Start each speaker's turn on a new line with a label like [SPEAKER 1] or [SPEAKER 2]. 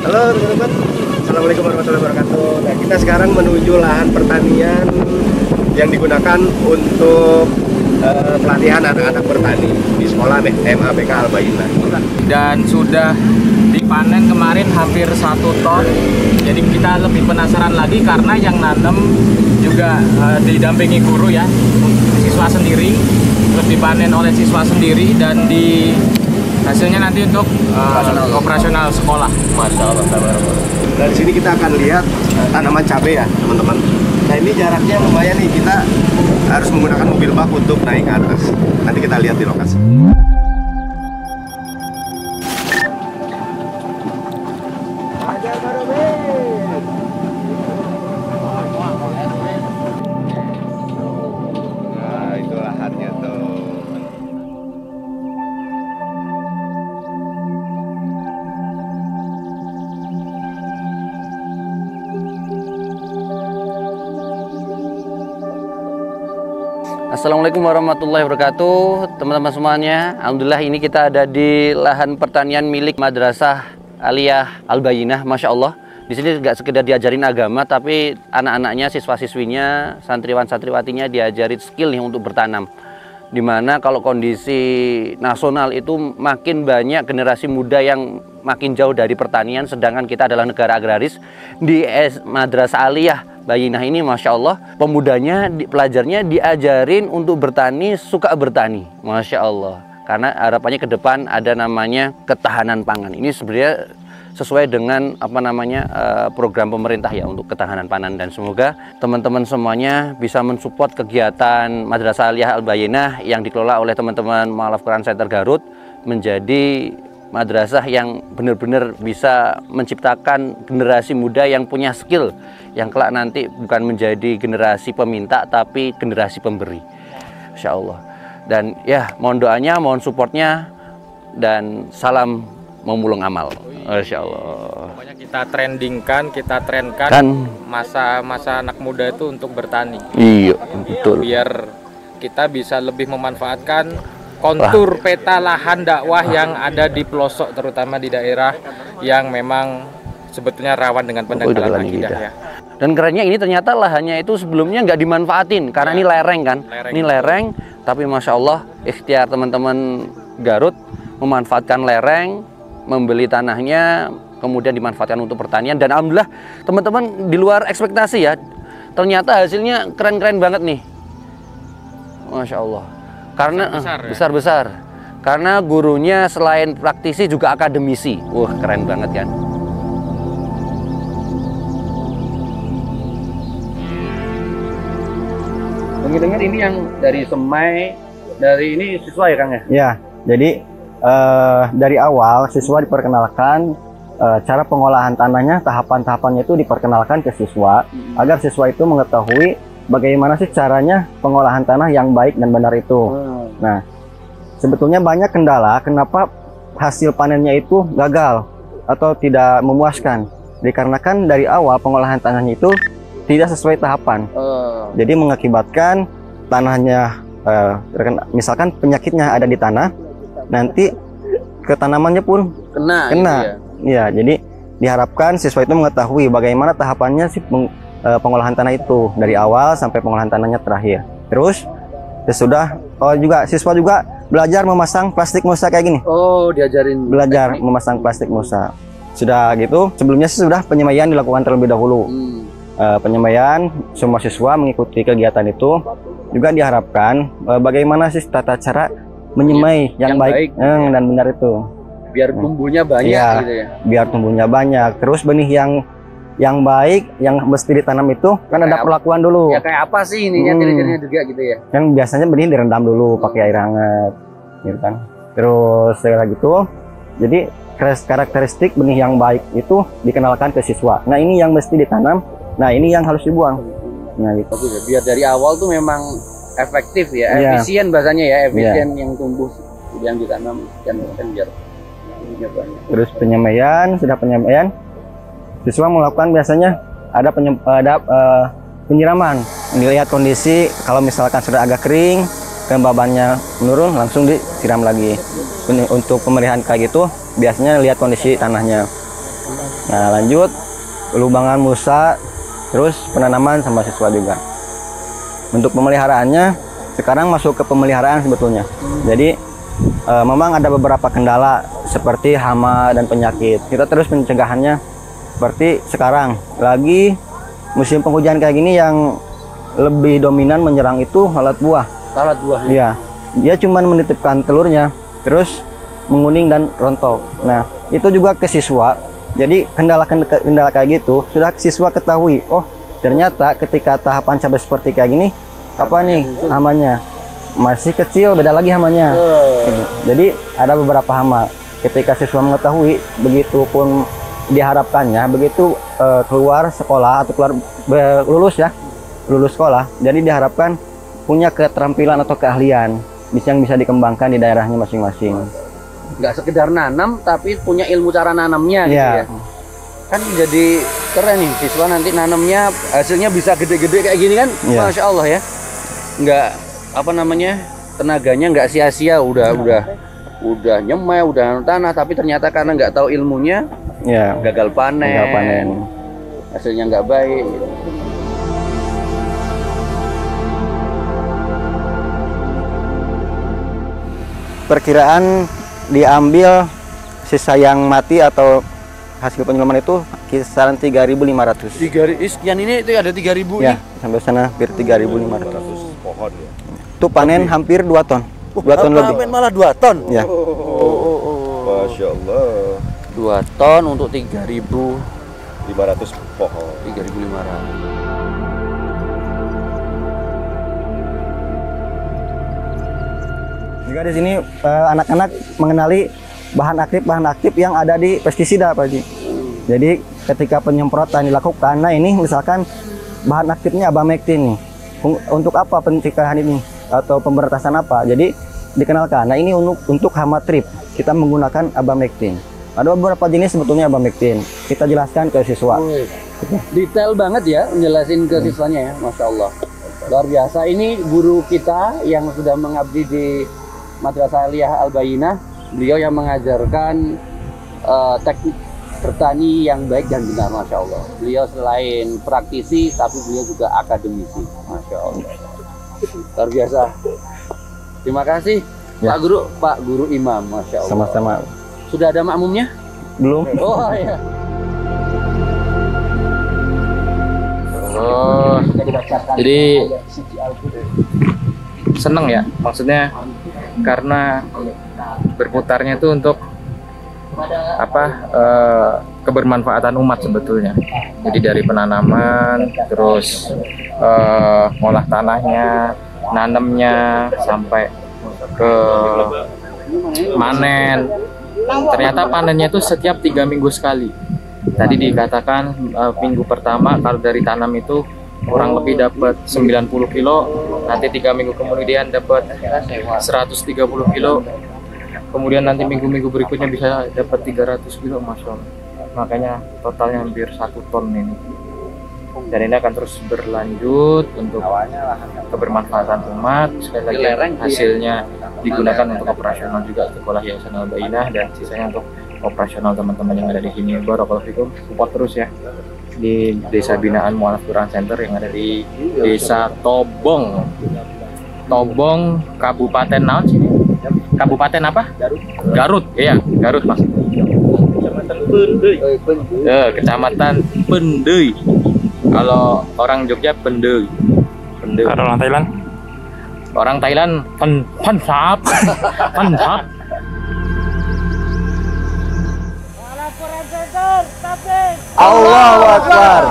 [SPEAKER 1] Halo teman-teman, Assalamualaikum warahmatullahi wabarakatuh. Nah, kita sekarang menuju lahan pertanian yang digunakan untuk pelatihan anak-anak bertani di sekolah MABK Al-Bayyinah.
[SPEAKER 2] Dan sudah dipanen kemarin hampir 1 ton. Jadi kita lebih penasaran lagi karena yang nanam juga didampingi guru ya, siswa sendiri, terus dipanen oleh siswa sendiri dan di hasilnya nanti untuk operasional sekolah.
[SPEAKER 1] Masya Allah. Dari sini kita akan lihat tanaman cabai ya teman-teman. Nah ini jaraknya lumayan nih, kita harus menggunakan mobil bak untuk naik ke atas. Nanti kita lihat di lokasi. Nah itu lahannya tuh.
[SPEAKER 3] Assalamualaikum warahmatullahi wabarakatuh, teman-teman semuanya. Alhamdulillah ini kita ada di lahan pertanian milik Madrasah Aliyah Al-Bayyinah. Masya Allah, di sini nggak sekedar diajarin agama, tapi anak-anaknya, siswa-siswinya, santriwan-santriwatinya diajarin skill nih untuk bertanam. Dimana kalau kondisi nasional itu makin banyak generasi muda yang makin jauh dari pertanian, sedangkan kita adalah negara agraris. Di Madrasah Aliyah Bayyinah ini Masya Allah, pemudanya, pelajarnya diajarin untuk bertani, suka bertani. Masya Allah, karena harapannya ke depan ada namanya ketahanan pangan. Ini sebenarnya sesuai dengan program pemerintah ya untuk ketahanan pangan, dan semoga teman-teman semuanya bisa mensupport kegiatan Madrasah Aliyah Al-Bayyinah yang dikelola oleh teman-teman Mu'allaf Quran Center Garut menjadi madrasah yang benar-benar bisa menciptakan generasi muda yang punya skill, yang kelak nanti bukan menjadi generasi peminta tapi generasi pemberi, Insya Allah. Dan ya mohon doanya, mohon supportnya, dan salam memulung amal, Insya Allah.
[SPEAKER 2] Pokoknya kita trendingkan, kita trenkan masa-masa anak muda itu untuk bertani.
[SPEAKER 3] Iya, betul.
[SPEAKER 2] Biar kita bisa lebih memanfaatkan kontur peta lahan dakwah yang ada di pelosok, terutama di daerah yang memang sebetulnya rawan dengan pendangkalan akidah ya.
[SPEAKER 3] Dan kerennya ini ternyata lahannya itu sebelumnya nggak dimanfaatin karena ini lereng kan. Ini lereng, tapi Masya Allah ikhtiar teman-teman Garut memanfaatkan lereng, membeli tanahnya, kemudian dimanfaatkan untuk pertanian, dan alhamdulillah teman-teman di luar ekspektasi ya. Ternyata hasilnya keren-keren banget nih. Masya Allah. Karena besar-besar. Karena gurunya selain praktisi juga akademisi. Wah, keren banget kan. Dengar-dengar ini yang dari semai, dari ini siswa ya Kang ya?
[SPEAKER 4] Ya, jadi dari awal siswa diperkenalkan cara pengolahan tanahnya, tahapan-tahapannya itu diperkenalkan ke siswa agar siswa itu mengetahui bagaimana sih caranya pengolahan tanah yang baik dan benar itu. Nah, sebetulnya banyak kendala kenapa hasil panennya itu gagal atau tidak memuaskan. Dikarenakan dari awal pengolahan tanahnya itu tidak sesuai tahapan. Jadi mengakibatkan tanahnya, misalkan penyakitnya ada di tanah, nanti ke tanamannya pun kena. Gitu ya. Ya, jadi diharapkan siswa itu mengetahui bagaimana tahapannya sih pengolahan tanah itu dari awal sampai pengolahan tanahnya terakhir. Terus sesudah juga siswa juga belajar memasang plastik musa kayak gini.
[SPEAKER 3] Oh, diajarin
[SPEAKER 4] belajar memasang plastik musa. Sudah gitu, sebelumnya sih sudah penyemaian dilakukan terlebih dahulu. Penyemaian, semua siswa mengikuti kegiatan itu. Juga diharapkan bagaimana sih tata cara menyemai yang baik dan benar itu.
[SPEAKER 3] Biar tumbuhnya banyak
[SPEAKER 4] ya,
[SPEAKER 3] gitu ya.
[SPEAKER 4] Biar tumbuhnya banyak. Terus benih yang baik, yang mesti ditanam itu kan kayak ada perlakuan dulu.
[SPEAKER 3] Ya kayak apa sih ininya, ciri-cirinya juga gitu ya.
[SPEAKER 4] Kan biasanya benih direndam dulu pakai air hangat, gitu kan. Terus setelah gitu, jadi karakteristik benih yang baik itu dikenalkan ke siswa. Nah ini yang mesti ditanam, nah ini yang harus dibuang. Nah gitu.
[SPEAKER 3] Biar dari awal tuh memang efektif ya, efisien bahasanya ya, efisien yang tumbuh yang ditanam dan biar banyak.
[SPEAKER 4] Terus penyemaian, sudah penyemaian, siswa melakukan biasanya ada penyiraman. Dilihat kondisi, kalau misalkan sudah agak kering, kelembabannya menurun, langsung disiram lagi. Untuk pemeliharaan kayak gitu, biasanya lihat kondisi tanahnya. Nah lanjut lubangan mulsa, terus penanaman sama siswa juga. Untuk pemeliharaannya sekarang masuk ke pemeliharaan sebetulnya. Jadi memang ada beberapa kendala seperti hama dan penyakit. Kita terus pencegahannya seperti sekarang lagi musim penghujan kayak gini, yang lebih dominan menyerang itu lalat buah.
[SPEAKER 3] Lalat buah.
[SPEAKER 4] Iya, dia cuma menitipkan telurnya, terus menguning dan rontok. Nah, itu juga ke siswa. Jadi kendala kayak gitu sudah siswa ketahui. Oh, ternyata ketika tahapan cabai seperti kayak gini, apa nih hamanya? Masih kecil, beda lagi hamanya. Jadi ada beberapa hama. Ketika siswa mengetahui, begitu pun diharapkannya, begitu keluar sekolah atau lulus sekolah, jadi diharapkan punya keterampilan atau keahlian yang bisa dikembangkan di daerahnya masing-masing.
[SPEAKER 3] Nggak sekedar nanam, tapi punya ilmu cara nanamnya gitu ya. Kan jadi keren nih, siswa nanti nanamnya hasilnya bisa gede-gede kayak gini kan. Masya Allah ya. Nggak apa namanya, tenaganya nggak sia-sia, udah nyemai, udah tanah, tapi ternyata karena nggak tahu ilmunya, gagal panen. Hasilnya nggak baik gitu.
[SPEAKER 4] Perkiraan diambil sisa yang mati atau hasil penyelaman itu kisaran 3.500.
[SPEAKER 3] Sekian ini itu ada 3.000
[SPEAKER 4] ya,
[SPEAKER 3] nih.
[SPEAKER 4] Sampai sana hampir 3.500.
[SPEAKER 1] Pohon ya.
[SPEAKER 4] Itu panen hampir 2 ton. 2 ton lebih.
[SPEAKER 3] Panen malah 2 ton.
[SPEAKER 4] Ya.
[SPEAKER 1] Masya Allah.
[SPEAKER 3] 2 ton untuk 3.500
[SPEAKER 1] pohon.
[SPEAKER 3] 3.500.
[SPEAKER 4] Juga di sini anak-anak mengenali bahan aktif yang ada di pestisida, Pak Haji. Jadi ketika penyemprotan dilakukan, nah ini misalkan bahan aktifnya abamectin nih. Untuk apa pencegahan ini atau pemberantasan apa? Jadi dikenalkan. Nah ini untuk hama trip kita menggunakan abamectin. Ada beberapa jenis sebetulnya abamectin. Kita jelaskan ke siswa.
[SPEAKER 3] Detail banget ya menjelasin ke siswanya ya, Masya Allah. Luar biasa. Ini guru kita yang sudah mengabdi di Madrasah Aliyah Al-Bayyinah, beliau yang mengajarkan teknik bertani yang baik dan benar, Masya Allah. Beliau selain praktisi, tapi beliau juga akademisi, Masya Allah. Luar biasa. Terima kasih
[SPEAKER 4] ya.
[SPEAKER 3] Pak Guru Imam, Masya Allah.
[SPEAKER 4] Sama-sama.
[SPEAKER 3] Sudah ada makmumnya?
[SPEAKER 4] Belum.
[SPEAKER 3] Oh iya. Oh, jadi seneng ya, maksudnya karena berputarnya itu untuk apa, kebermanfaatan umat sebetulnya. Jadi dari penanaman, terus ngolah tanahnya, nanamnya, sampai ke manen. Ternyata panennya itu setiap 3 minggu sekali. Tadi dikatakan minggu pertama kalau dari tanam itu kurang lebih dapat 90 kilo, nanti 3 minggu kemudian dapat 130 kilo, kemudian nanti minggu-minggu berikutnya bisa dapat 300 kilo, Masya Allah. Makanya totalnya hampir 1 ton ini. Dan ini akan terus berlanjut untuk kebermanfaatan umat. Sekali lagi hasilnya digunakan untuk operasional juga sekolah Yayasan Al-Bayyinah, dan sisanya untuk operasional teman-teman yang ada di sini. Barakallahu fikum. Support terus ya di Desa Binaan Mu'alaf Quran Center yang ada di Desa Tobong, Kabupaten naon sini? Kabupaten apa? Garut. Iya, Garut Mas. Kecamatan Pendei. Kalau orang Jogja Pendei. Kalau orang Thailand? Orang Thailand Pansap.
[SPEAKER 4] Allahu Akbar.